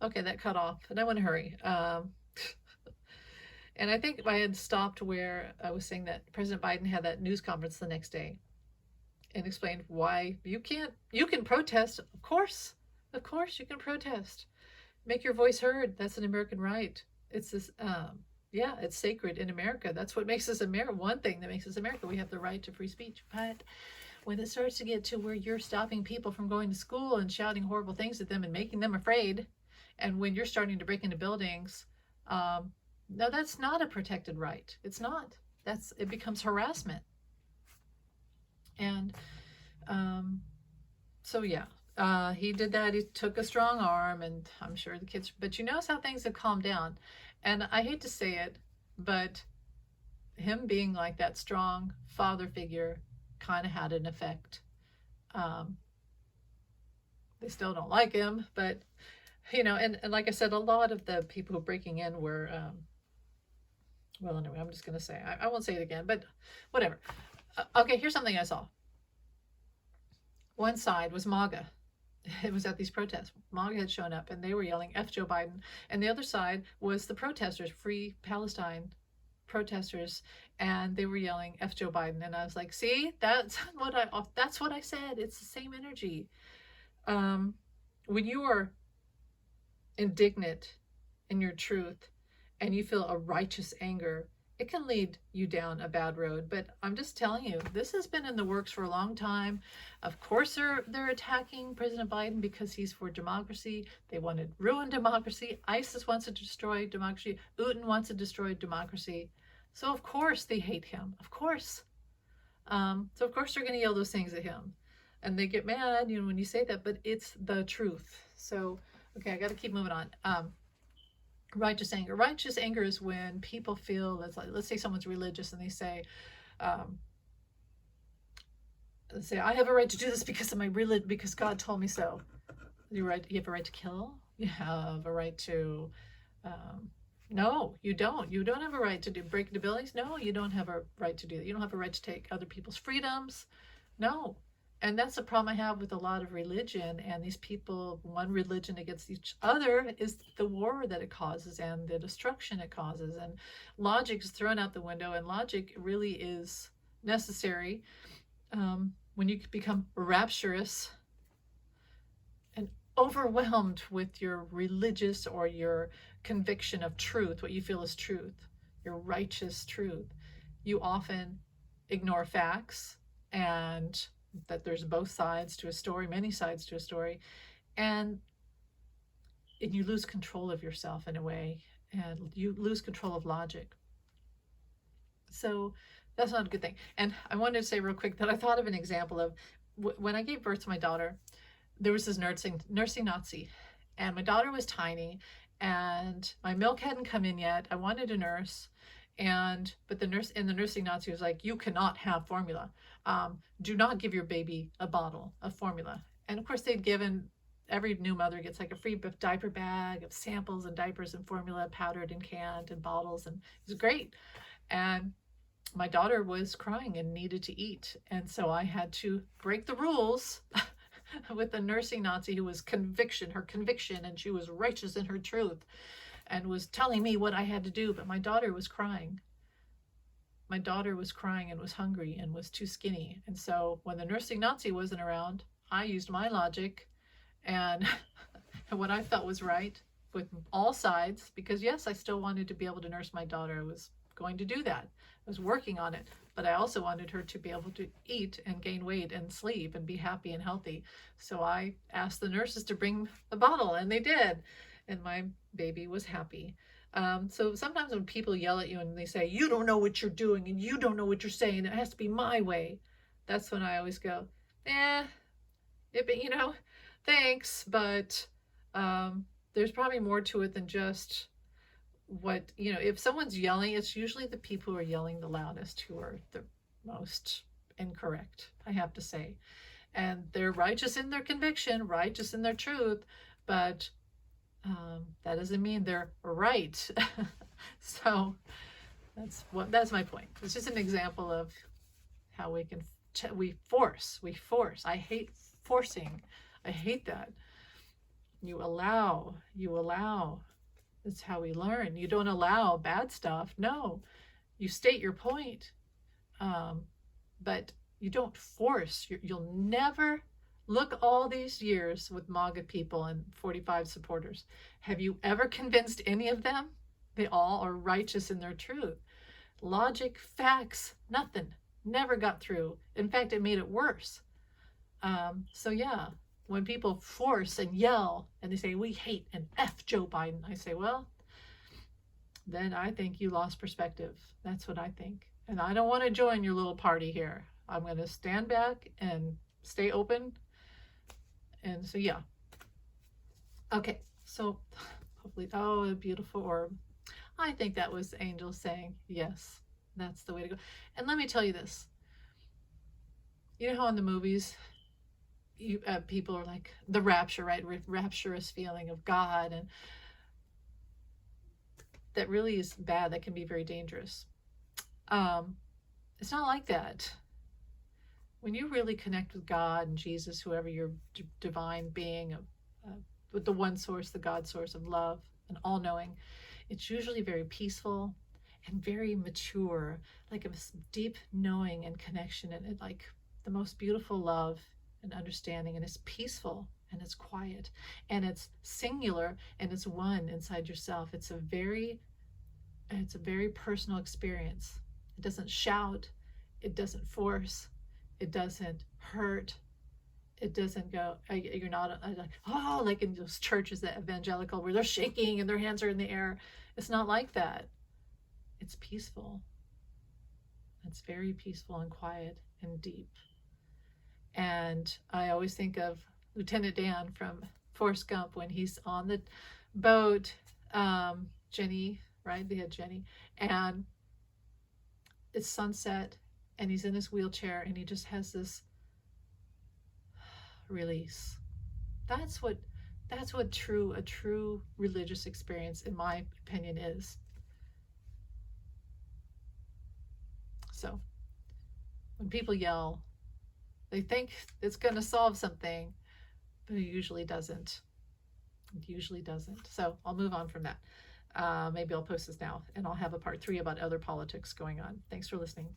Okay, that cut off, and I want to hurry. And I think I had stopped where I was saying that President Biden had that news conference the next day and explained why you can protest. Of course you can protest. Make your voice heard. That's an American right. It's this, yeah, it's sacred in America. That's what makes us America. One thing that makes us America, we have the right to free speech. But when it starts to get to where you're stopping people from going to school and shouting horrible things at them and making them afraid, and when you're starting to break into buildings, um, no, that's not a protected right. It's not. It becomes harassment. And um, so yeah, he did that. He took a strong arm, and I'm sure the kids. But you notice how things have calmed down. And I hate to say it, but him being like that strong father figure kind of had an effect. Um, they still don't like him, but and like I said, a lot of the people who breaking in were, well, anyway, I'm just going to say, I won't say it again, but whatever. Okay, here's something I saw. One side was MAGA. It was at these protests. MAGA had shown up and they were yelling F Joe Biden. And the other side was the protesters, Free Palestine protesters, and they were yelling F Joe Biden. And I was like, see, that's what I said. It's the same energy. When you are indignant in your truth and you feel a righteous anger, it can lead you down a bad road. But I'm just telling you, this has been in the works for a long time. Of course, they're attacking President Biden because he's for democracy. They want to ruin democracy. ISIS wants to destroy democracy. Putin wants to destroy democracy. So of course they hate him. Of course. So of course they're going to yell those things at him, and they get mad, when you say that. But it's the truth. So okay, I got to keep moving on. Righteous anger. Righteous anger is when people feel that's like, let's say someone's religious and they say, I have a right to do this because of my religion, because God told me so. You have a right to kill. You have a right to. No, you don't. You don't have a right to break into buildings. No, you don't have a right to do that. You don't have a right to take other people's freedoms. No. And that's the problem I have with a lot of religion, and these people, one religion against each other, is the war that it causes and the destruction it causes. And logic is thrown out the window, and logic really is necessary when you become rapturous and overwhelmed with your religious or your conviction of truth, what you feel is truth, your righteous truth. You often ignore facts, and that there's both sides to a story, many sides to a story, and you lose control of yourself in a way, and you lose control of logic. So that's not a good thing. And I wanted to say real quick that I thought of an example of when I gave birth to my daughter. There was this nursing Nazi, and my daughter was tiny, and my milk hadn't come in yet. I wanted a nurse, but the nursing Nazi was like, you cannot have formula. Do not give your baby a bottle of formula. And of course, every new mother gets like a free diaper bag of samples and diapers and formula, powdered and canned and bottles, and it was great. And my daughter was crying and needed to eat, and so I had to break the rules with the nursing Nazi who was her conviction, and she was righteous in her truth and was telling me what I had to do. But my daughter was crying. My daughter was crying and was hungry and was too skinny. And so when the nursing Nazi wasn't around, I used my logic and what I felt was right with all sides, because yes, I still wanted to be able to nurse my daughter. I was going to do that. I was working on it, but I also wanted her to be able to eat and gain weight and sleep and be happy and healthy. So I asked the nurses to bring the bottle, and they did, and my baby was happy. So sometimes when people yell at you and they say, you don't know what you're doing and you don't know what you're saying, it has to be my way, that's when I always go, thanks, but there's probably more to it than just if someone's yelling, it's usually the people who are yelling the loudest who are the most incorrect, I have to say. And they're righteous in their conviction, righteous in their truth, but that doesn't mean they're right. So that's my point. It's just an example of how we force. I hate forcing. I hate that. You allow. That's how we learn. You don't allow bad stuff. No, you state your point, but you don't force. You'll never look all these years with MAGA people and 45 supporters. Have you ever convinced any of them? They all are righteous in their truth. Logic, facts, nothing. Never got through. In fact, it made it worse. So yeah, when people force and yell and they say, we hate and F Joe Biden, I say, well, then I think you lost perspective. That's what I think. And I don't want to join your little party here. I'm going to stand back and stay open. And so, yeah. Okay, so hopefully, oh, a beautiful orb. I think that was angels saying, yes, that's the way to go. And let me tell you this. You know how in the movies, people are like the rapture, right? Rapturous feeling of God, and that really is bad. That can be very dangerous. It's not like that. When you really connect with God and Jesus, whoever your divine being, with the one source, the God source of love and all-knowing, it's usually very peaceful and very mature, like a deep knowing and connection, and like the most beautiful love and understanding, and it's peaceful and it's quiet and it's singular and it's one inside yourself. It's a very personal experience. It doesn't shout, it doesn't force, it doesn't hurt, it doesn't go, you're not like, oh, like in those churches that evangelical where they're shaking and their hands are in the air. It's not like that. It's peaceful. It's very peaceful and quiet and deep. And I always think of Lieutenant Dan from Forrest Gump when he's on the boat, Jenny, right? They had Jenny, and it's sunset and he's in his wheelchair and he just has this release. That's what a true religious experience, in my opinion, is. So when people yell, they think it's going to solve something, but it usually doesn't. It usually doesn't. So I'll move on from that. Maybe I'll post this now and I'll have a part 3 about other politics going on. Thanks for listening.